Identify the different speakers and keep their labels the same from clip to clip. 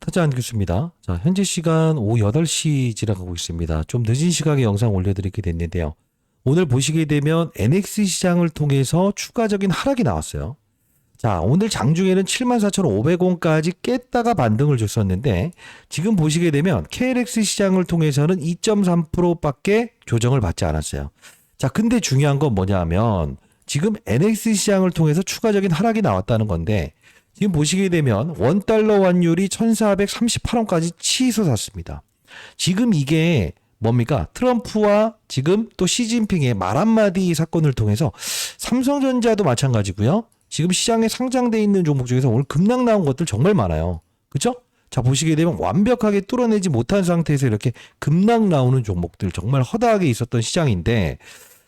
Speaker 1: 타자 안교수입니다. 자, 현재 시간 오후 8시 지나가고 있습니다. 좀 늦은 시각에 영상 올려드리게 됐는데요. 오늘 보시게 되면 NX 시장을 통해서 추가적인 하락이 나왔어요. 자, 오늘 장중에는 74,500원까지 깼다가 반등을 줬었는데 지금 보시게 되면 KLX 시장을 통해서는 2.3%밖에 조정을 받지 않았어요. 자, 근데 중요한 건 뭐냐면 지금 NX 시장을 통해서 추가적인 하락이 나왔다는 건데 지금 보시게 되면 원달러 환율이 1,438원까지 치솟았습니다. 지금 이게 뭡니까? 트럼프와 지금 또 시진핑의 말 한마디 사건을 통해서 삼성전자도 마찬가지고요. 지금 시장에 상장돼 있는 종목 중에서 오늘 급락 나온 것들 정말 많아요. 그렇죠? 자, 보시게 되면 완벽하게 뚫어내지 못한 상태에서 이렇게 급락 나오는 종목들 정말 허다하게 있었던 시장인데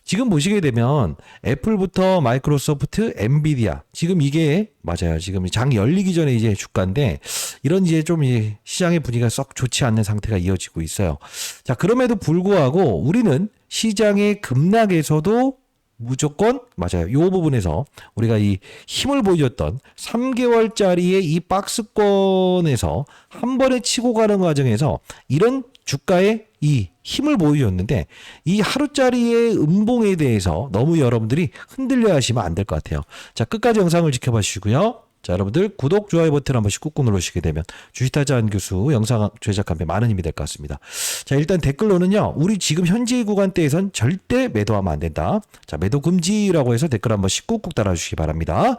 Speaker 1: 지금 보시게 되면 애플부터 마이크로소프트, 엔비디아 지금 이게 맞아요. 지금 장 열리기 전에 이제 주가인데 이런 이제 좀 시장의 분위기가 썩 좋지 않는 상태가 이어지고 있어요. 자, 그럼에도 불구하고 우리는 시장의 급락에서도 무조건 맞아요. 이 부분에서 우리가 이 힘을 보여줬던 3개월짜리의 이 박스권에서 한 번에 치고 가는 과정에서 이런 주가의 이 힘을 보여줬는데 이 하루짜리의 음봉에 대해서 너무 여러분들이 흔들려 하시면 안 될 것 같아요. 자, 끝까지 영상을 지켜봐 주시고요. 자, 여러분들 구독, 좋아요 버튼 한 번씩 꾹꾹 누르시게 되면 주식타자 안교수 영상 제작하는데 많은 힘이 될 것 같습니다. 자, 일단 댓글로는요. 우리 지금 현재 구간대에선 절대 매도하면 안 된다. 자, 매도 금지라고 해서 댓글 한 번씩 꾹꾹 달아주시기 바랍니다.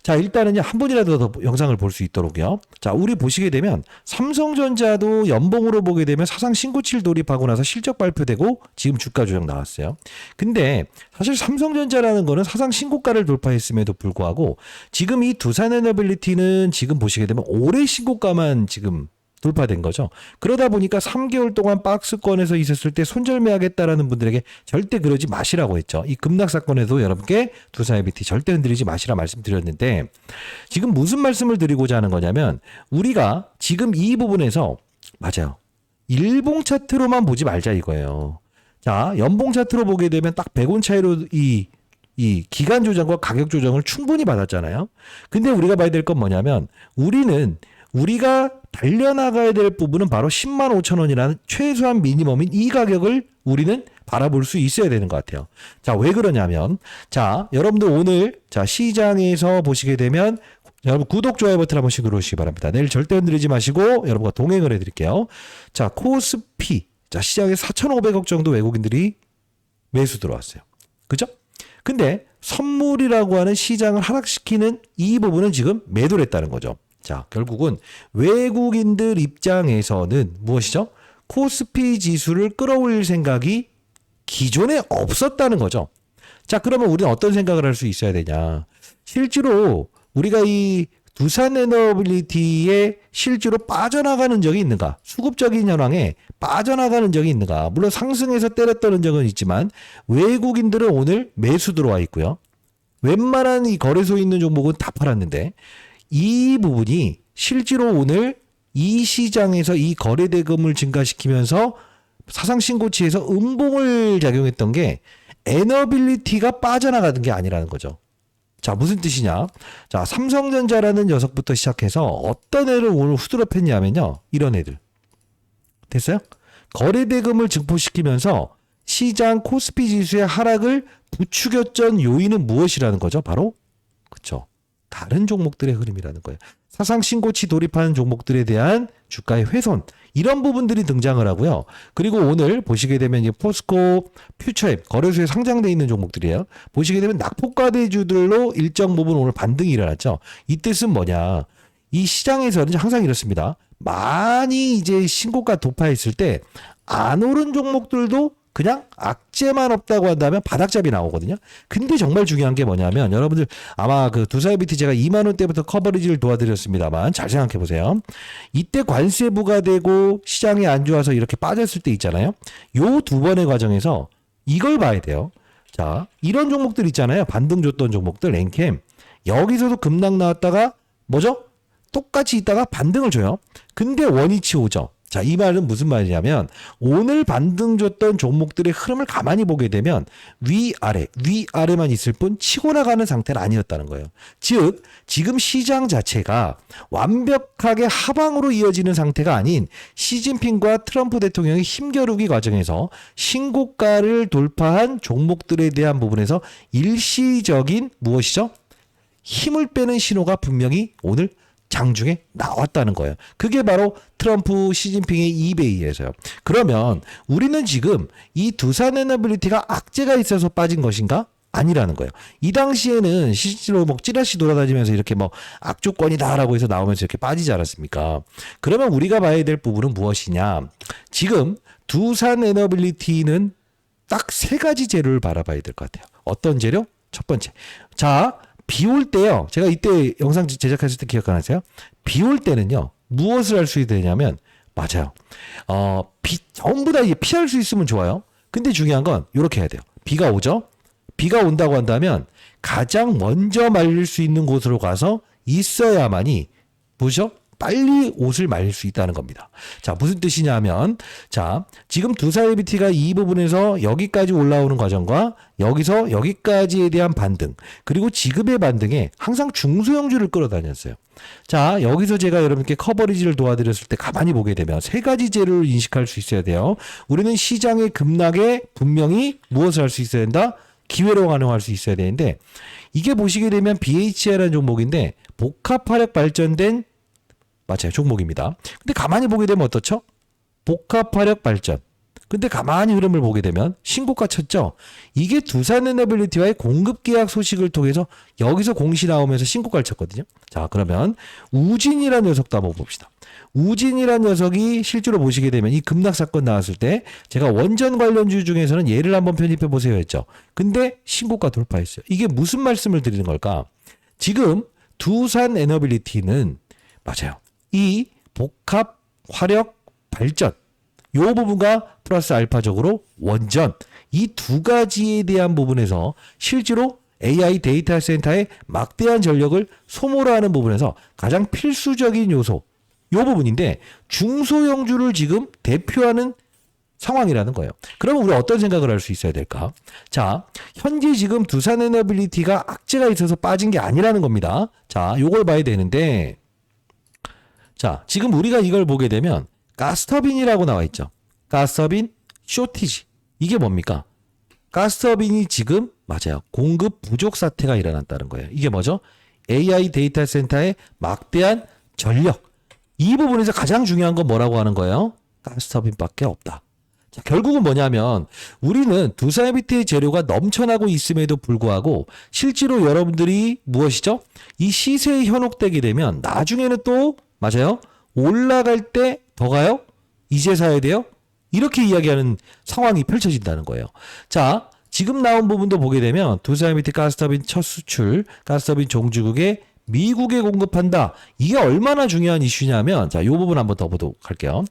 Speaker 1: 자, 일단은요. 한 분이라도 더 영상을 볼 수 있도록요. 자, 우리 보시게 되면 삼성전자도 연봉으로 보게 되면 사상 신고치를 돌입하고 나서 실적 발표되고 지금 주가 조정 나왔어요. 근데 사실 삼성전자라는 거는 사상 신고가를 돌파했음에도 불구하고 지금 이 두산에너빌리티는 지금 보시게 되면 올해 신고가만 지금 돌파된 거죠. 그러다 보니까 3개월 동안 박스권에서 있었을 때 손절매하겠다라는 분들에게 절대 그러지 마시라고 했죠. 이 급락 사건에도 여러분께 두산에너빌리티 절대 흔들리지 마시라 말씀드렸는데 지금 무슨 말씀을 드리고자 하는 거냐면 우리가 지금 이 부분에서 맞아요. 일봉 차트로만 보지 말자 이거예요. 자, 연봉 차트로 보게 되면 딱 100원 차이로 이 기간 조정과 가격 조정을 충분히 받았잖아요. 근데 우리가 봐야 될 건 뭐냐면 우리가 달려나가야 될 부분은 바로 10만 5천 원이라는 최소한 미니멈인 이 가격을 우리는 바라볼 수 있어야 되는 것 같아요. 자, 왜 그러냐면 자, 여러분들 오늘 자 시장에서 보시게 되면 여러분 구독, 좋아요 버튼 한 번씩 누르시기 바랍니다. 내일 절대 흔들리지 마시고 여러분과 동행을 해드릴게요. 자, 코스피 자, 시장에 4,500억 정도 외국인들이 매수 들어왔어요. 그죠? 근데 선물이라고 하는 시장을 하락시키는 이 부분은 지금 매도를 했다는 거죠. 자, 결국은 외국인들 입장에서는 무엇이죠? 코스피 지수를 끌어올릴 생각이 기존에 없었다는 거죠. 자, 그러면 우리는 어떤 생각을 할 수 있어야 되냐? 실제로 우리가 이 두산에너빌리티에 실제로 빠져나가는 적이 있는가? 수급적인 현황에 빠져나가는 적이 있는가? 물론 상승해서 때렸다는 적은 있지만 외국인들은 오늘 매수 들어와 있고요. 웬만한 이 거래소에 있는 종목은 다 팔았는데 이 부분이 실제로 오늘 이 시장에서 이 거래 대금을 증가시키면서 사상 신고치에서 음봉을 작용했던 게 에너빌리티가 빠져나가는 게 아니라는 거죠. 자, 무슨 뜻이냐? 자, 삼성전자라는 녀석부터 시작해서 어떤 애를 오늘 후드려 팼냐면요. 이런 애들. 됐어요? 거래 대금을 증폭시키면서 시장 코스피 지수의 하락을 부추겼던 요인은 무엇이라는 거죠? 바로 그쵸. 다른 종목들의 흐름이라는 거예요. 사상 신고치 돌입하는 종목들에 대한 주가의 훼손 이런 부분들이 등장을 하고요. 그리고 오늘 보시게 되면 이제 포스코, 퓨처앱 거래소에 상장돼 있는 종목들이에요. 보시게 되면 낙폭과대주들로 일정 부분 오늘 반등이 일어났죠. 이 뜻은 뭐냐? 이 시장에서는 항상 이렇습니다. 많이 이제 신고가 돌파했을 때 안 오른 종목들도 그냥 악재만 없다고 한다면 바닥잡이 나오거든요. 근데 정말 중요한 게 뭐냐면 여러분들 아마 그 두산에너빌리티 제가 2만 원대부터 커버리지를 도와드렸습니다만 잘 생각해 보세요. 이때 관세 부과되고 시장이 안 좋아서 이렇게 빠졌을 때 있잖아요. 요 두 번의 과정에서 이걸 봐야 돼요. 자, 이런 종목들 있잖아요. 반등 줬던 종목들 랭캠 여기서도 급락 나왔다가 뭐죠? 똑같이 있다가 반등을 줘요. 근데 원위치 오죠. 자, 이 말은 무슨 말이냐면 오늘 반등 줬던 종목들의 흐름을 가만히 보게 되면 위아래만 있을 뿐 치고 나가는 상태는 아니었다는 거예요. 즉 지금 시장 자체가 완벽하게 하방으로 이어지는 상태가 아닌 시진핑과 트럼프 대통령의 힘겨루기 과정에서 신고가를 돌파한 종목들에 대한 부분에서 일시적인 무엇이죠? 힘을 빼는 신호가 분명히 오늘 장중에 나왔다는 거예요. 그게 바로 트럼프 시진핑의 입에 의해서요. 그러면 우리는 지금 이 두산에너빌리티가 악재가 있어서 빠진 것인가? 아니라는 거예요. 이 당시에는 실제로 뭐 찌라시 돌아다니면서 이렇게 뭐 악조건이다라고 해서 나오면서 이렇게 빠지지 않았습니까? 그러면 우리가 봐야 될 부분은 무엇이냐? 지금 두산에너빌리티는 딱 세 가지 재료를 바라봐야 될 것 같아요. 어떤 재료? 첫 번째. 자, 비 올 때요. 제가 이때 영상 제작했을 때 기억나세요? 비 올 때는요. 무엇을 할 수 있느냐면 맞아요. 전부 다 피할 수 있으면 좋아요. 근데 중요한 건 이렇게 해야 돼요. 비가 오죠? 비가 온다고 한다면 가장 먼저 말릴 수 있는 곳으로 가서 있어야만이 뭐죠? 빨리 옷을 말릴 수 있다는 겁니다. 자, 무슨 뜻이냐면 자, 지금 두산에너빌리티가 이 부분에서 여기까지 올라오는 과정과 여기서 여기까지에 대한 반등 그리고 지금의 반등에 항상 중소형주를 끌어다녔어요. 자, 여기서 제가 여러분께 커버리지를 도와드렸을 때 가만히 보게 되면 세 가지 재료를 인식할 수 있어야 돼요. 우리는 시장의 급락에 분명히 무엇을 할 수 있어야 된다? 기회로 활용할 수 있어야 되는데 이게 보시게 되면 BHR이라는 종목인데 복합화력 발전된 맞아요. 종목입니다. 근데 가만히 보게 되면 어떻죠? 복합화력 발전. 근데 가만히 흐름을 보게 되면 신고가 쳤죠? 이게 두산에너빌리티와의 공급 계약 소식을 통해서 여기서 공시 나오면서 신고가를 쳤거든요. 자, 그러면 우진이라는 녀석도 한번 봅시다. 우진이라는 녀석이 실제로 보시게 되면 이 급락 사건 나왔을 때 제가 원전 관련주 중에서는 얘를 한번 편입해 보세요 했죠. 근데 신고가 돌파했어요. 이게 무슨 말씀을 드리는 걸까? 지금 두산에너빌리티는 맞아요. 이 복합 화력 발전 요 부분과 플러스 알파적으로 원전 이 두 가지에 대한 부분에서 실제로 AI 데이터 센터의 막대한 전력을 소모를 하는 부분에서 가장 필수적인 요소 요 부분인데 중소형주를 지금 대표하는 상황이라는 거예요. 그러면 우리 어떤 생각을 할 수 있어야 될까? 자, 현재 지금 두산에너빌리티가 악재가 있어서 빠진 게 아니라는 겁니다. 자, 요걸 봐야 되는데 자, 지금 우리가 이걸 보게 되면 가스터빈이라고 나와 있죠. 가스터빈 쇼티지. 이게 뭡니까? 가스터빈이 지금 맞아요. 공급 부족 사태가 일어났다는 거예요. 이게 뭐죠? AI 데이터 센터의 막대한 전력. 이 부분에서 가장 중요한 건 뭐라고 하는 거예요? 가스터빈밖에 없다. 자, 결국은 뭐냐면 우리는 두산에너빌리티의 재료가 넘쳐나고 있음에도 불구하고 실제로 여러분들이 무엇이죠? 이 시세에 현혹되게 되면 나중에는 또 맞아요? 올라갈 때 더 가요? 이제 사야 돼요? 이렇게 이야기하는 상황이 펼쳐진다는 거예요. 자, 지금 나온 부분도 보게 되면 두산에너빌리티 가스터빈 첫 수출, 가스터빈 종주국에 미국에 공급한다. 이게 얼마나 중요한 이슈냐면 자, 이 부분 한번 더 보도록 할게요.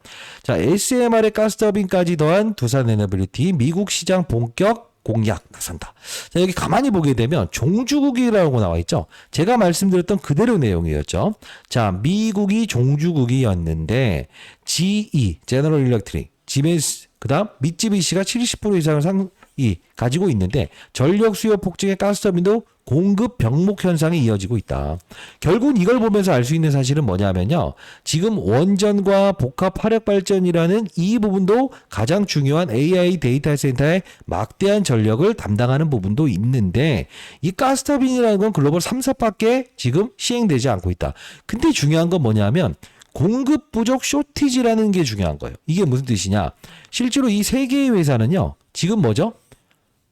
Speaker 1: 자, SMR의 가스터빈까지 더한 두산에너빌리티 미국 시장 본격 공약 나선다. 자, 여기 가만히 보게 되면 종주국이라고 나와 있죠. 제가 말씀드렸던 그대로 내용이었죠. 자, 미국이 종주국이었는데 GE, 제너럴 일렉트릭, 지멘스, 그다음 미쯔비시가 70% 이상을 가지고 있는데 전력 수요 폭증의 가스터빈도 공급 병목 현상이 이어지고 있다. 결국은 이걸 보면서 알 수 있는 사실은 뭐냐면요. 지금 원전과 복합 화력 발전이라는 이 부분도 가장 중요한 AI 데이터 센터의 막대한 전력을 담당하는 부분도 있는데 이 가스터빈이라는 건 글로벌 3사밖에 지금 시행되지 않고 있다. 근데 중요한 건 뭐냐면 공급 부족 쇼티지라는 게 중요한 거예요. 이게 무슨 뜻이냐? 실제로 이 세 개의 회사는요. 지금 뭐죠?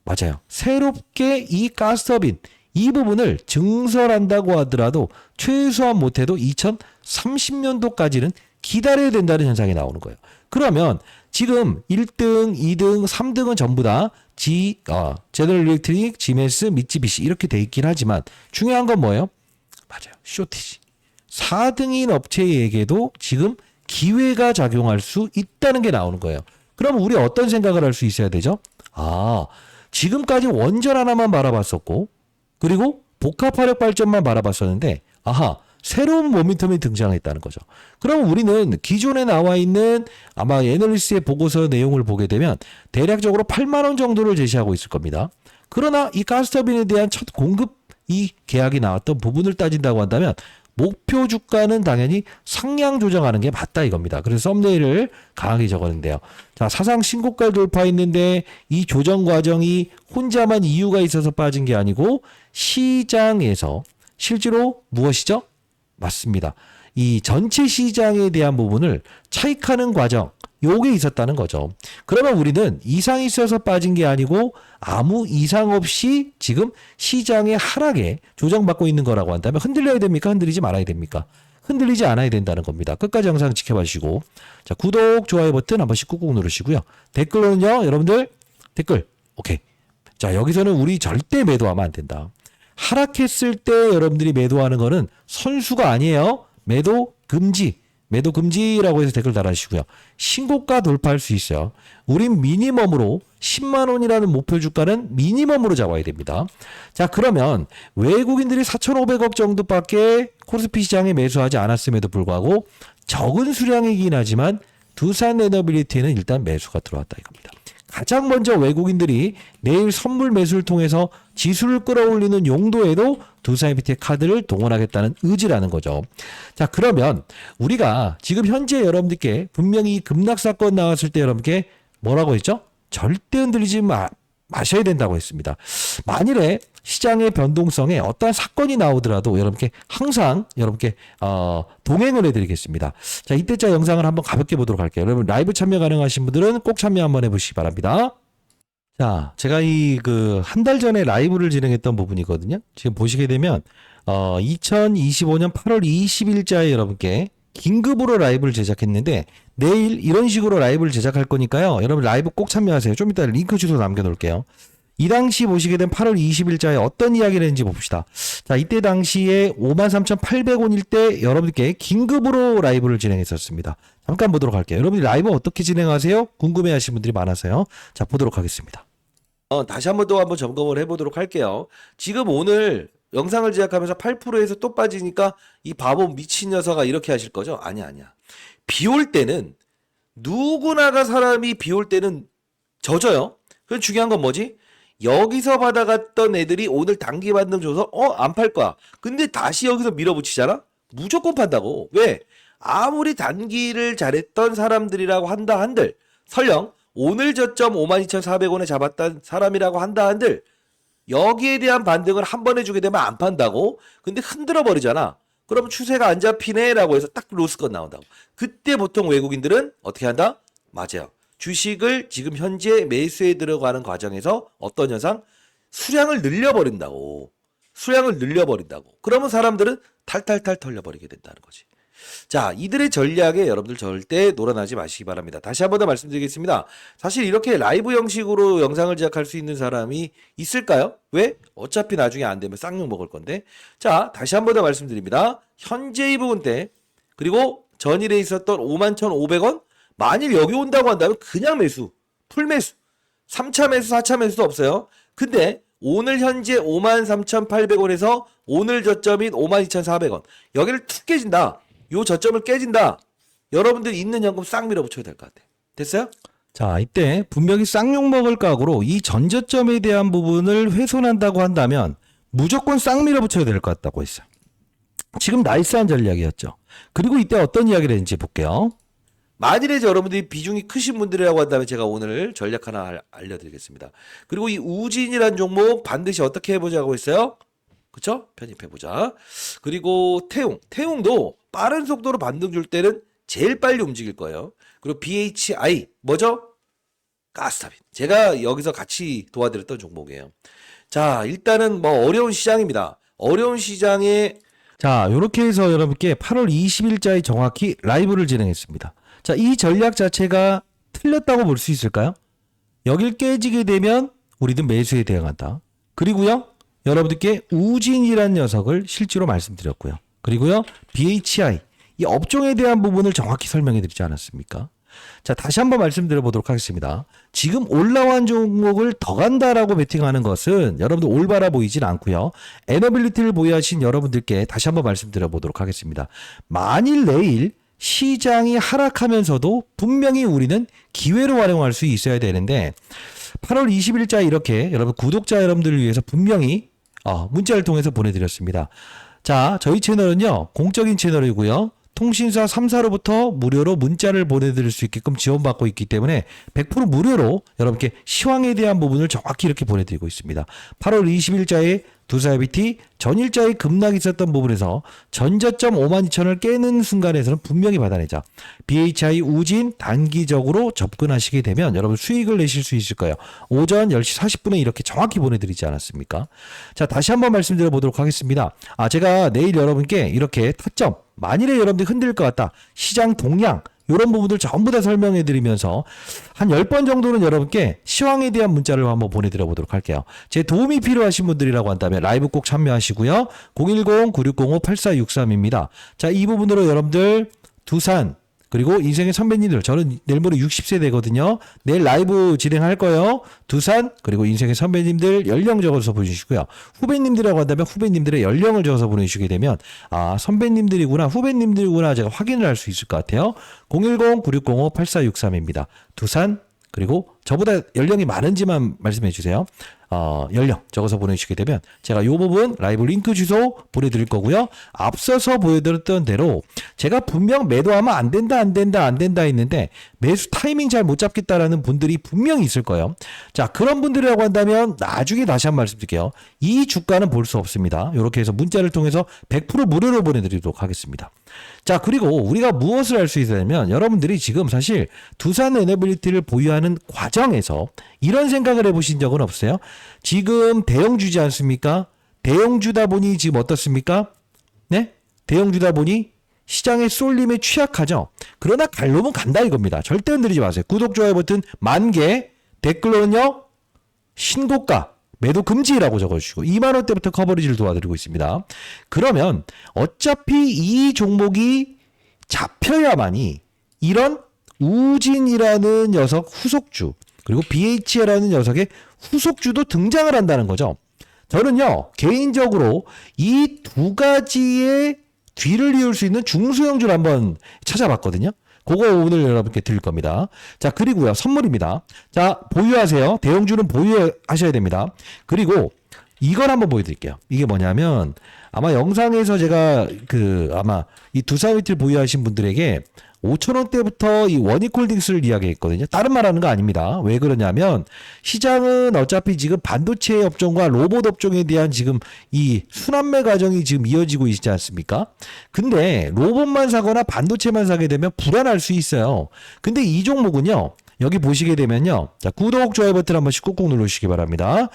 Speaker 1: 맞아요. 새롭게 이 가스터빈 이 부분을 증설한다고 하더라도 최소한 못해도 2030년도까지는 기다려야 된다는 현상이 나오는 거예요. 그러면 지금 1등, 2등, 3등은 전부 다 제너럴 일렉트릭, 지멘스, 미쯔비시 이렇게 돼 있긴 하지만 중요한 건 뭐예요? 맞아요. 쇼티지. 4등인 업체에게도 지금 기회가 작용할 수 있다는 게 나오는 거예요. 그럼 우리 어떤 생각을 할 수 있어야 되죠? 지금까지 원전 하나만 바라봤었고 그리고 복합화력 발전만 바라봤었는데 새로운 모멘텀이 등장했다는 거죠. 그럼 우리는 기존에 나와 있는 아마 애널리스트의 보고서 내용을 보게 되면 대략적으로 8만 원 정도를 제시하고 있을 겁니다. 그러나 이 가스터빈에 대한 첫 공급 이 계약이 나왔던 부분을 따진다고 한다면 목표 주가는 당연히 상향 조정하는 게 맞다 이겁니다. 그래서 썸네일을 강하게 적었는데요. 자, 사상 신고가를 돌파했는데 이 조정 과정이 혼자만 이유가 있어서 빠진 게 아니고 시장에서 실제로 무엇이죠? 맞습니다. 이 전체 시장에 대한 부분을 차익하는 과정, 요게 있었다는 거죠. 그러면 우리는 이상이 있어서 빠진 게 아니고 아무 이상 없이 지금 시장의 하락에 조정받고 있는 거라고 한다면 흔들려야 됩니까? 흔들리지 말아야 됩니까? 흔들리지 않아야 된다는 겁니다. 끝까지 영상 지켜봐 주시고, 자, 구독, 좋아요 버튼 한 번씩 꾹꾹 누르시고요. 댓글로는요, 여러분들 댓글, 오케이. 자, 여기서는 우리 절대 매도하면 안 된다. 하락했을 때 여러분들이 매도하는 거는 선수가 아니에요. 매도 금지. 매도 금지라고 해서 댓글 달아주시고요. 신고가 돌파할 수 있어요. 우린 미니멈으로 10만 원이라는 목표 주가는 미니멈으로 잡아야 됩니다. 자, 그러면 외국인들이 4,500억 정도밖에 코스피 시장에 매수하지 않았음에도 불구하고 적은 수량이긴 하지만 두산 에너빌리티는 일단 매수가 들어왔다 이겁니다. 가장 먼저 외국인들이 내일 선물 매수를 통해서 지수를 끌어올리는 용도에도 두산에너빌리티의 카드를 동원하겠다는 의지라는 거죠. 자, 그러면 우리가 지금 현재 여러분들께 분명히 급락 사건 나왔을 때 여러분께 뭐라고 했죠? 절대 흔들리지 마셔야 된다고 했습니다. 만일에 시장의 변동성에 어떠한 사건이 나오더라도 여러분께 항상 여러분께 동행을 해드리겠습니다. 자, 이때자 영상을 한번 가볍게 보도록 할게요. 여러분 라이브 참여 가능하신 분들은 꼭 참여 한번 해보시기 바랍니다. 자, 제가 이 한 달 전에 라이브를 진행했던 부분이거든요. 지금 보시게 되면 2025년 8월 20일자에 여러분께 긴급으로 라이브를 제작했는데 내일 이런 식으로 라이브를 제작할 거니까요. 여러분 라이브 꼭 참여하세요. 좀 이따 링크 주소 남겨놓을게요. 이 당시 보시게 된 8월 20일자에 어떤 이야기를 했는지 봅시다. 자, 이때 당시에 53,800원일 때 여러분께 긴급으로 라이브를 진행했었습니다. 잠깐 보도록 할게요. 여러분들 라이브 어떻게 진행하세요? 궁금해하시는 분들이 많아서요. 자, 보도록 하겠습니다. 다시 한번 또 한번 점검을 해보도록 할게요. 지금 오늘 영상을 제작하면서 8%에서 또 빠지니까 이 바보 미친 녀석아 이렇게 하실 거죠? 아니야. 비 올 때는 누구나가 사람이 비 올 때는 젖어요. 그래서 중요한 건 뭐지? 여기서 받아갔던 애들이 오늘 단기 반등 줘서 안 팔 거야. 근데 다시 여기서 밀어붙이잖아? 무조건 판다고. 왜? 아무리 단기를 잘했던 사람들이라고 한다 한들 설령 오늘 저점 52,400원에 잡았던 사람이라고 한다 한들 여기에 대한 반등을 한 번 해주게 되면 안 판다고? 근데 흔들어 버리잖아. 그럼 추세가 안 잡히네 라고 해서 딱 로스건 나온다고. 그때 보통 외국인들은 어떻게 한다? 맞아요. 주식을 지금 현재 매수에 들어가는 과정에서 어떤 현상? 수량을 늘려버린다고. 그러면 사람들은 탈탈탈 털려버리게 된다는 거지. 자, 이들의 전략에 여러분들 절대 놀아나지 마시기 바랍니다. 다시 한 번 더 말씀드리겠습니다. 사실 이렇게 라이브 형식으로 영상을 제작할 수 있는 사람이 있을까요? 왜? 어차피 나중에 안 되면 쌍욕 먹을 건데. 자, 다시 한 번 더 말씀드립니다. 현재 이 부분 때 그리고 전일에 있었던 51,500원 만일 여기 온다고 한다면 그냥 매수, 풀매수, 3차 매수, 4차 매수도 없어요. 근데 오늘 현재 53,800원에서 오늘 저점인 52,400원 여기를 툭 깨진다. 요 저점을 깨진다. 여러분들 있는 현금 싹 밀어붙여야 될 것 같아. 됐어요? 자, 이때 분명히 쌍욕 먹을 각오로 이 전저점에 대한 부분을 훼손한다고 한다면 무조건 싹 밀어붙여야 될 것 같다고 했어요. 지금 나이스한 전략이었죠. 그리고 이때 어떤 이야기를 했는지 볼게요. 만일에 여러분들이 비중이 크신 분들이라고 한다면 제가 오늘 전략 하나 알려드리겠습니다. 그리고 이 우진이라는 종목 반드시 어떻게 해보자고 했어요? 그쵸? 편입해보자. 그리고 태웅도 빠른 속도로 반등 줄 때는 제일 빨리 움직일 거예요. 그리고 BHI 뭐죠? 가스터빈. 제가 여기서 같이 도와드렸던 종목이에요. 자, 일단은 뭐 어려운 시장입니다. 어려운 시장에 자, 요렇게 해서 여러분께 8월 20일자에 정확히 라이브를 진행했습니다. 자, 이 전략 자체가 틀렸다고 볼 수 있을까요? 여길 깨지게 되면 우리는 매수에 대응한다. 그리고요, 여러분들께 우진이라는 녀석을 실제로 말씀드렸고요. 그리고요, BHI 이 업종에 대한 부분을 정확히 설명해 드리지 않았습니까? 자, 다시 한번 말씀드려보도록 하겠습니다. 지금 올라온 종목을 더 간다라고 베팅하는 것은 여러분들 올바라 보이진 않고요. 에너빌리티를 보유하신 여러분들께 다시 한번 말씀드려보도록 하겠습니다. 만일 내일 시장이 하락하면서도 분명히 우리는 기회로 활용할 수 있어야 되는데 8월 20일자 이렇게 여러분 구독자 여러분들을 위해서 분명히 문자를 통해서 보내드렸습니다. 자, 저희 채널은요 공적인 채널이고요. 통신사 3사로부터 무료로 문자를 보내드릴 수 있게끔 지원받고 있기 때문에 100% 무료로 여러분께 시황에 대한 부분을 정확히 이렇게 보내드리고 있습니다. 8월 20일자에 두사이비티 전일자에 급락이 있었던 부분에서 전저점 52,000을 깨는 순간에서는 분명히 받아내자. BHI 우진 단기적으로 접근하시게 되면 여러분 수익을 내실 수 있을 거예요. 오전 10시 40분에 이렇게 정확히 보내드리지 않았습니까? 자, 다시 한번 말씀드려 보도록 하겠습니다. 제가 내일 여러분께 이렇게 타점, 만일에 여러분들이 흔들릴 것 같다. 시장 동향, 이런 부분들 전부 다 설명해 드리면서 한 10번 정도는 여러분께 시황에 대한 문자를 한번 보내드려 보도록 할게요. 제 도움이 필요하신 분들이라고 한다면 라이브 꼭 참여하시고요. 010-9605-8463입니다. 자, 이 부분으로 여러분들 두산 그리고 인생의 선배님들, 저는 내일 모레 60세 되거든요. 내일 라이브 진행할 거예요. 두산 그리고 인생의 선배님들 연령 적어서 보내주시고요. 후배님들이라고 한다면 후배님들의 연령을 적어서 보내주시게 되면 선배님들이구나 후배님들이구나 제가 확인을 할 수 있을 것 같아요. 010-9605-8463입니다. 두산 그리고 저보다 연령이 많은지만 말씀해 주세요. 연령 적어서 보내주시게 되면 제가 이 부분 라이브 링크 주소 보내드릴 거고요. 앞서서 보여드렸던 대로 제가 분명 매도하면 안 된다 했는데 매수 타이밍 잘 못 잡겠다라는 분들이 분명히 있을 거예요. 자, 그런 분들이라고 한다면 나중에 다시 한번 말씀드릴게요. 이 주가는 볼 수 없습니다. 이렇게 해서 문자를 통해서 100% 무료로 보내드리도록 하겠습니다. 자, 그리고 우리가 무엇을 할 수 있냐면 여러분들이 지금 사실 두산 에너빌리티를 보유하는 과정에서 이런 생각을 해보신 적은 없어요? 지금 대형주지 않습니까? 대형주다 보니 지금 어떻습니까? 네? 대형주다 보니 시장의 쏠림에 취약하죠? 그러나 갈 놈은 간다 이겁니다. 절대 흔들리지 마세요. 구독, 좋아요 버튼 10,000개, 댓글로는요 신고가 매도 금지라고 적어주시고 20,000원대부터 커버리지를 도와드리고 있습니다. 그러면 어차피 이 종목이 잡혀야만이 이런 우진이라는 녀석 후속주 그리고 BH라는 녀석의 후속주도 등장을 한다는 거죠. 저는요 개인적으로 이 두 가지의 뒤를 이을 수 있는 중소형주를 한번 찾아봤거든요. 그거 오늘 여러분께 드릴 겁니다. 자, 그리고요 선물입니다. 자, 보유하세요. 대형주는 보유하셔야 됩니다. 그리고 이걸 한번 보여드릴게요. 이게 뭐냐면 아마 영상에서 제가 아마 이 두사이비티를 보유하신 분들에게 5,000원대부터 이 원익홀딩스를 이야기했거든요. 다른 말 하는 거 아닙니다. 왜 그러냐면 시장은 어차피 지금 반도체 업종과 로봇 업종에 대한 지금 이 순환매 과정이 지금 이어지고 있지 않습니까? 근데 로봇만 사거나 반도체만 사게 되면 불안할 수 있어요. 근데 이 종목은요. 여기 보시게 되면요. 자, 구독, 좋아요 버튼 한 번씩 꾹꾹 눌러주시기 바랍니다.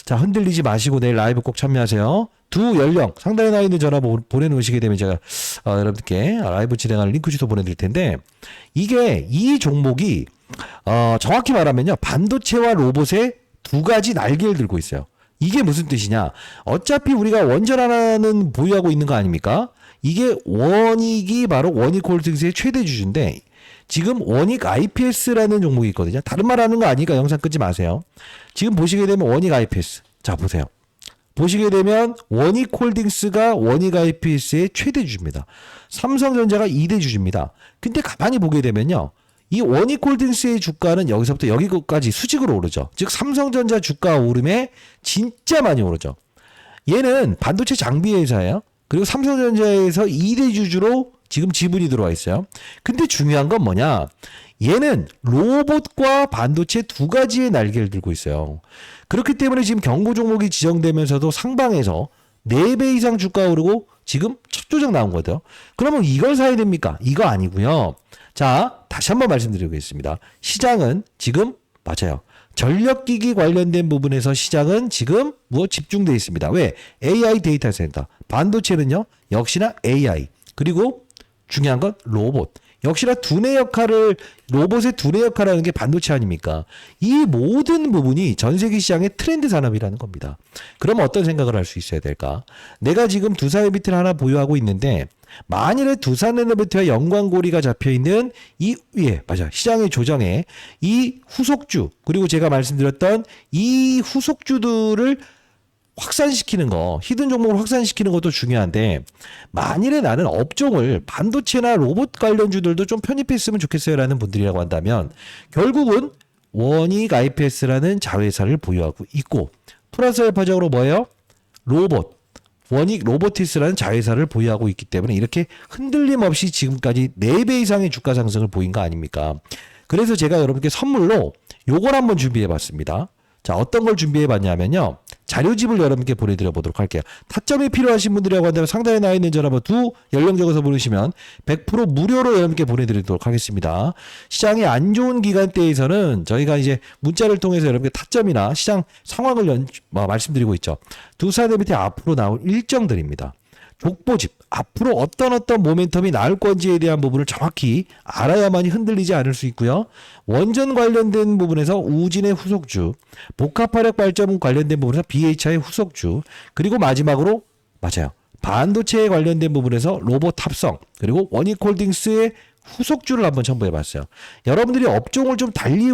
Speaker 1: 자, 흔들리지 마시고 내일 라이브 꼭 참여하세요. 두 연령 상당히 나이 있는 전화 보내놓으시게 되면 제가 여러분들께 라이브 진행하는 링크 주소 보내드릴 텐데 이게 이 종목이 정확히 말하면요. 반도체와 로봇의 두 가지 날개를 들고 있어요. 이게 무슨 뜻이냐. 어차피 우리가 원전 하나는 보유하고 있는 거 아닙니까? 이게 원익이 바로 원익홀딩스의 최대 주주인데 지금 원익 IPS라는 종목이 있거든요. 다른 말 하는 거 아니니까 영상 끄지 마세요. 지금 보시게 되면 원익 IPS. 자, 보세요. 보시게 되면 원익홀딩스가 원익 IPS의 최대 주주입니다. 삼성전자가 2대 주주입니다. 근데 가만히 보게 되면요. 이 원익홀딩스의 주가는 여기서부터 여기까지 수직으로 오르죠. 즉 삼성전자 주가 오름에 진짜 많이 오르죠. 얘는 반도체 장비 회사예요. 그리고 삼성전자에서 2대 주주로 지금 지분이 들어와 있어요. 근데 중요한 건 뭐냐? 얘는 로봇과 반도체 두 가지의 날개를 들고 있어요. 그렇기 때문에 지금 경고 종목이 지정되면서도 상방에서 4배 이상 주가 오르고 지금 첫 조작 나온 거죠. 그러면 이걸 사야 됩니까? 이거 아니고요. 자, 다시 한번 말씀드리겠습니다. 시장은 지금 맞아요. 전력기기 관련된 부분에서 시장은 지금 집중되어 있습니다. 왜? AI 데이터 센터. 반도체는요. 역시나 AI. 그리고 중요한 건 로봇. 역시나 두뇌 역할을 로봇의 두뇌 역할을 하는 게 반도체 아닙니까? 이 모든 부분이 전 세계 시장의 트렌드 산업이라는 겁니다. 그럼 어떤 생각을 할 수 있어야 될까? 내가 지금 두산 에너비트를 하나 보유하고 있는데 만일에 두산 에너비트와 연관고리가 잡혀있는 이 위에 맞아 시장의 조정에 이 후속주 그리고 제가 말씀드렸던 이 후속주들을 확산시키는 거, 히든 종목을 확산시키는 것도 중요한데 만일에 나는 업종을 반도체나 로봇 관련주들도 좀 편입했으면 좋겠어요라는 분들이라고 한다면 결국은 원익 IPS라는 자회사를 보유하고 있고 플러스 알파적으로 뭐예요? 로봇, 원익 로보티스라는 자회사를 보유하고 있기 때문에 이렇게 흔들림 없이 지금까지 4배 이상의 주가 상승을 보인 거 아닙니까? 그래서 제가 여러분께 선물로 요걸 한번 준비해 봤습니다. 자, 어떤 걸 준비해 봤냐면요. 자료집을 여러분께 보내드려 보도록 할게요. 타점이 필요하신 분들이라고 한다면 상단에 나와 있는 전화번호 두 연령 적어서 보내시면 100% 무료로 여러분께 보내드리도록 하겠습니다. 시장이 안 좋은 기간대에서는 저희가 이제 문자를 통해서 여러분께 타점이나 시장 상황을 말씀드리고 있죠. 두산 에너비트 앞으로 나올 일정들입니다. 족보집, 앞으로 어떤 모멘텀이 나올 건지에 대한 부분을 정확히 알아야만이 흔들리지 않을 수 있고요. 원전 관련된 부분에서 우진의 후속주, 복합화력 발전 관련된 부분에서 BHI의 후속주, 그리고 마지막으로 맞아요. 반도체에 관련된 부분에서 로봇 합성, 그리고 원익홀딩스의 후속주를 한번 첨부해봤어요. 여러분들이 업종을 좀 달리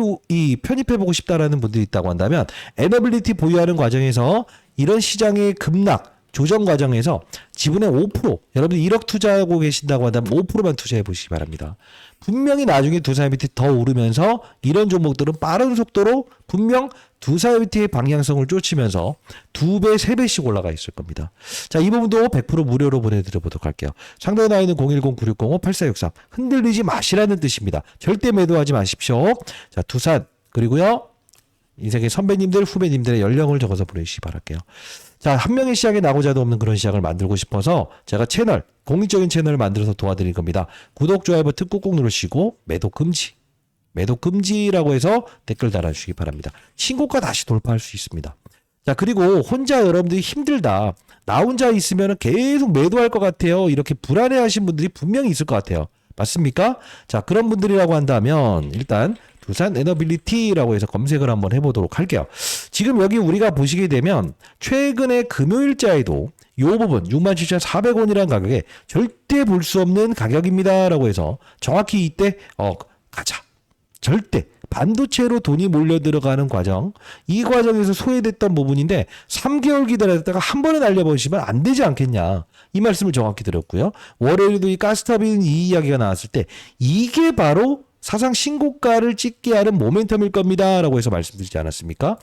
Speaker 1: 편입해보고 싶다라는 분들이 있다고 한다면 에너빌리티 보유하는 과정에서 이런 시장의 급락, 조정 과정에서 지분의 5% 여러분들 1억 투자하고 계신다고 한다면 5%만 투자해 보시기 바랍니다. 분명히 나중에 두산에너비티 더 오르면서 이런 종목들은 빠른 속도로 분명 두산에너비티의 방향성을 쫓으면서 2배, 3배씩 올라가 있을 겁니다. 자, 이 부분도 100% 무료로 보내드려 보도록 할게요. 상단에 나와 있는 010-9605-8463 흔들리지 마시라는 뜻입니다. 절대 매도하지 마십시오. 자, 두산 그리고요. 인생의 선배님들, 후배님들의 연령을 적어서 보내주시기 바랄게요. 자, 한 명의 시장에 나고자도 없는 그런 시장을 만들고 싶어서 제가 채널, 공익적인 채널을 만들어서 도와드릴 겁니다. 구독, 좋아요 버튼 꾹꾹 누르시고 매도 금지, 매도 금지라고 해서 댓글 달아주시기 바랍니다. 신고가 다시 돌파할 수 있습니다. 자, 그리고 혼자 여러분들이 힘들다. 나 혼자 있으면 계속 매도할 것 같아요. 이렇게 불안해하신 분들이 분명히 있을 것 같아요. 맞습니까? 자, 그런 분들이라고 한다면 일단 두산 에너빌리티라고 해서 검색을 한번 해보도록 할게요. 지금 여기 우리가 보시게 되면 최근에 금요일자에도 이 부분 67,400원이라는 가격에 절대 볼 수 없는 가격입니다라고 해서 정확히 이때 가자. 절대 반도체로 돈이 몰려 들어가는 과정, 이 과정에서 소외됐던 부분인데 3개월 기다렸다가 한 번에 날려버리시면 안 되지 않겠냐, 이 말씀을 정확히 드렸고요. 월요일에도 이 가스터빈 이 이야기가 나왔을 때 이게 바로 사상 신고가를 찍게 하는 모멘텀일 겁니다 라고 해서 말씀드리지 않았습니까?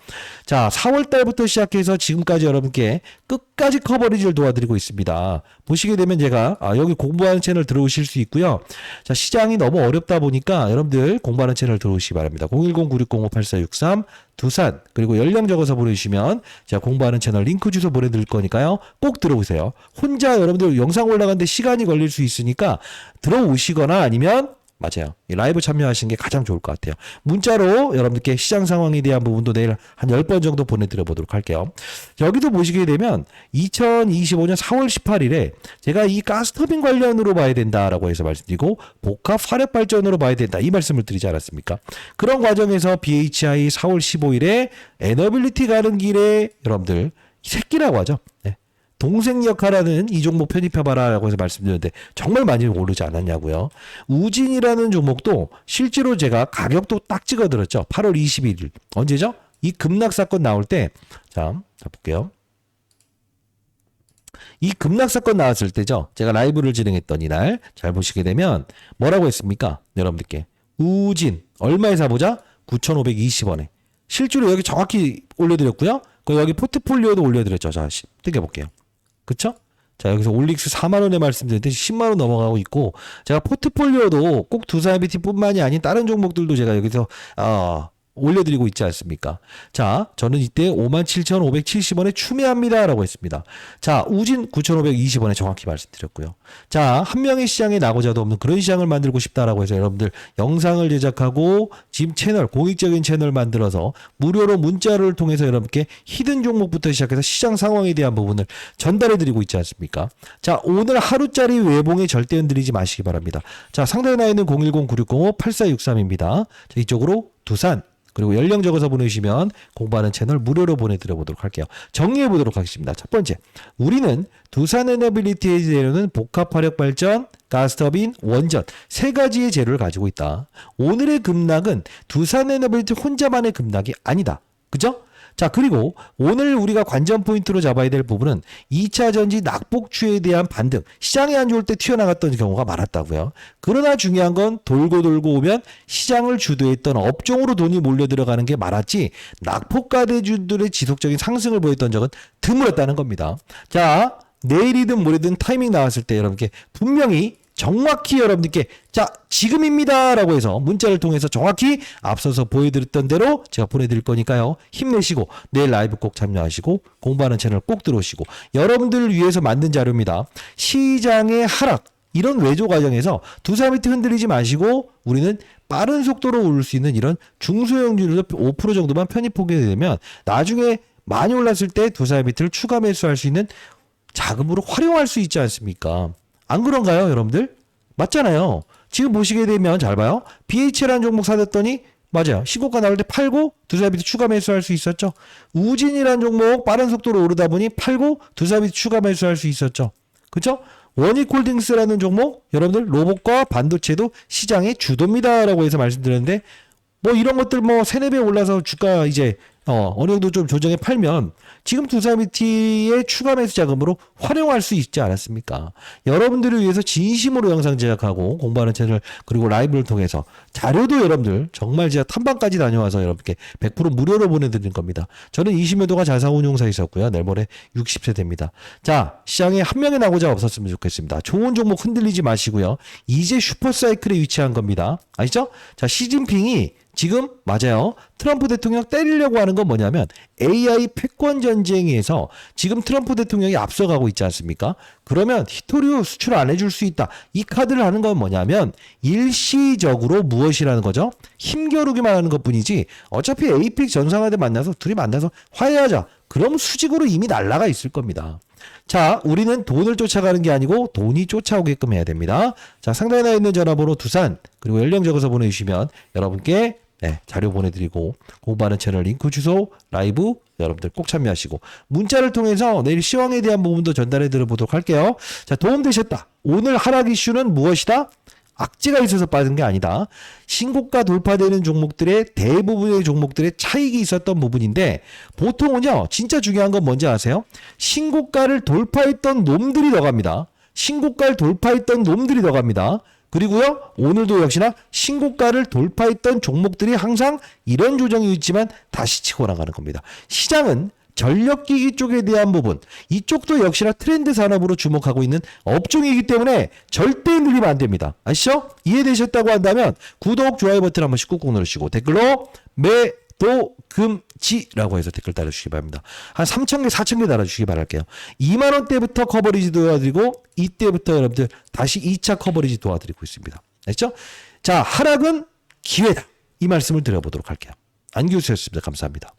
Speaker 1: 자, 4월 달부터 시작해서 지금까지 여러분께 끝까지 커버리지를 도와드리고 있습니다. 보시게 되면 제가 여기 공부하는 채널 들어오실 수 있고요. 자, 시장이 너무 어렵다 보니까 여러분들 공부하는 채널 들어오시기 바랍니다. 010-9605-8463 두산 그리고 연령 적어서 보내주시면 제가 공부하는 채널 링크 주소 보내드릴 거니까요. 꼭 들어오세요. 혼자 여러분들 영상 올라가는데 시간이 걸릴 수 있으니까 들어오시거나 아니면 맞아요. 라이브 참여하시는 게 가장 좋을 것 같아요. 문자로 여러분들께 시장 상황에 대한 부분도 내일 한 10번 정도 보내드려 보도록 할게요. 여기도 보시게 되면 2025년 4월 18일에 제가 이 가스터빈 관련으로 봐야 된다라고 해서 말씀드리고 복합 화력 발전으로 봐야 된다, 이 말씀을 드리지 않았습니까? 그런 과정에서 BHI 4월 15일에 에너빌리티 가는 길에 여러분들 새끼라고 하죠. 네. 동생 역할하는 이 종목 편입해봐라 라고 해서 말씀드렸는데 정말 많이 오르지 않았냐고요. 우진이라는 종목도 실제로 제가 가격도 딱 찍어드렸죠. 8월 21일 언제죠? 이 급락 사건 나올 때 자 볼게요. 이 급락 사건 나왔을 때죠. 제가 라이브를 진행했던 이날 잘 보시게 되면 뭐라고 했습니까? 여러분들께 우진 얼마에 사보자? 9,520원에 실제로 여기 정확히 올려드렸고요. 그리고 여기 포트폴리오도 올려드렸죠. 자, 땡겨볼게요. 그쵸? 자, 여기서 올릭스 4만원에 말씀드렸는데 10만원 넘어가고 있고, 제가 포트폴리오도 꼭 두산에너비티 뿐만이 아닌 다른 종목들도 제가 여기서 올려드리고 있지 않습니까? 자, 저는 이때 57,570원에 추매합니다 라고 했습니다. 자, 우진 9,520원에 정확히 말씀드렸고요. 자, 한 명의 시장에 나고자도 없는 그런 시장을 만들고 싶다라고 해서 여러분들 영상을 제작하고 지금 채널, 공익적인 채널 만들어서 무료로 문자를 통해서 여러분께 히든 종목부터 시작해서 시장 상황에 대한 부분을 전달해드리고 있지 않습니까? 자, 오늘 하루짜리 외봉에 절대 흔들리지 마시기 바랍니다. 자, 상단에 나와 있는 010-9605-8463입니다. 자, 이쪽으로 두산, 그리고 연령 적어서 보내주시면 공부하는 채널 무료로 보내드려 보도록 할게요. 정리해 보도록 하겠습니다. 첫 번째, 우리는 두산 에너빌리티의 재료는 복합 화력 발전, 가스터빈, 원전 세 가지의 재료를 가지고 있다. 오늘의 급락은 두산 에너빌리티 혼자만의 급락이 아니다. 그죠? 자, 그리고 오늘 우리가 관전 포인트로 잡아야 될 부분은 2차 전지 낙폭추에 대한 반등, 시장이 안 좋을 때 튀어나갔던 경우가 많았다고요. 그러나 중요한 건 돌고 오면 시장을 주도했던 업종으로 돈이 몰려 들어가는 게 많았지 낙폭가대주들의 지속적인 상승을 보였던 적은 드물었다는 겁니다. 자, 내일이든 모레든 타이밍 나왔을 때 여러분께 분명히 정확히 여러분들께 자, 지금입니다 라고 해서 문자를 통해서 정확히 앞서서 보여드렸던 대로 제가 보내드릴 거니까요. 힘내시고 내일 라이브 꼭 참여하시고 공부하는 채널 꼭 들어오시고 여러분들을 위해서 만든 자료입니다. 시장의 하락 이런 외조 과정에서 두산미트 흔들리지 마시고 우리는 빠른 속도로 오를 수 있는 이런 중소형주로 5% 정도만 편입하게 되면 나중에 많이 올랐을 때 두산미트를 추가 매수할 수 있는 자금으로 활용할 수 있지 않습니까? 안 그런가요, 여러분들? 맞잖아요. 지금 보시게 되면 잘 봐요. BH라는 종목 사뒀더니 맞아요. 신고가 나올 때 팔고 두산미트 추가 매수할 수 있었죠. 우진이라는 종목 빠른 속도로 오르다 보니 팔고 두산미트 추가 매수할 수 있었죠. 그렇죠? 원익홀딩스라는 종목 여러분들 로봇과 반도체도 시장의 주도입니다라고 해서 말씀드렸는데 뭐 이런 것들 뭐 3-4배 올라서 주가 이제 어느 정도 좀 조정해 팔면 지금 두산미트의 추가 매수 자금으로 활용할 수 있지 않았습니까? 여러분들을 위해서 진심으로 영상 제작하고 공부하는 채널 그리고 라이브를 통해서 자료도 여러분들 정말 제가 탐방까지 다녀와서 여러분께 100% 무료로 보내드리는 겁니다. 저는 20여 도가 자산운용사에 있었고요. 내일 모레 60세 됩니다. 자, 시장에 한 명의 나고자 없었으면 좋겠습니다. 좋은 종목 흔들리지 마시고요. 이제 슈퍼사이클에 위치한 겁니다. 아시죠? 자, 시진핑이 지금 맞아요. 트럼프 대통령 때리려고 하는 건 뭐냐면 AI 패권 전쟁에서 지금 트럼프 대통령이 앞서가고 있지 않습니까? 그러면 히토류 수출 안 해줄 수 있다. 이 카드를 하는 건 뭐냐면 일시적으로 무엇이라는 거죠? 힘겨루기만 하는 것뿐이지 어차피 에이펙 전상화대 둘이 만나서 화해하자. 그럼 수직으로 이미 날아가 있을 겁니다. 자, 우리는 돈을 쫓아가는 게 아니고 돈이 쫓아오게끔 해야 됩니다. 자, 상단에 나와 있는 전화번호 두산 그리고 연령 적어서 보내주시면 여러분께 자료 보내드리고 공부하는 채널 링크 주소 라이브 여러분들 꼭 참여하시고 문자를 통해서 내일 시황에 대한 부분도 전달해 드려보도록 할게요. 자, 도움되셨다. 오늘 하락 이슈는 무엇이다? 악재가 있어서 빠진 게 아니다. 신고가 돌파되는 종목들의 대부분의 종목들의 차익이 있었던 부분인데 보통은요 진짜 중요한 건 뭔지 아세요? 신고가를 돌파했던 놈들이 더 갑니다. 신고가를 돌파했던 놈들이 더 갑니다. 그리고요 오늘도 역시나 신고가를 돌파했던 종목들이 항상 이런 조정이 있지만 다시 치고 나가는 겁니다. 시장은 전력기기 쪽에 대한 부분 이쪽도 역시나 트렌드 산업으로 주목하고 있는 업종이기 때문에 절대 늘리면 안 됩니다. 아시죠? 이해되셨다고 한다면 구독, 좋아요 버튼 한 번씩 꾹꾹 누르시고 댓글로 매도 금지라고 해서 댓글 달아주시기 바랍니다. 한 3,000개, 4,000개 달아주시기 바랄게요. 2만원대부터 커버리지 도와드리고 이때부터 여러분들 다시 2차 커버리지 도와드리고 있습니다. 아시죠? 자, 하락은 기회다. 이 말씀을 드려보도록 할게요. 안규수였습니다. 감사합니다.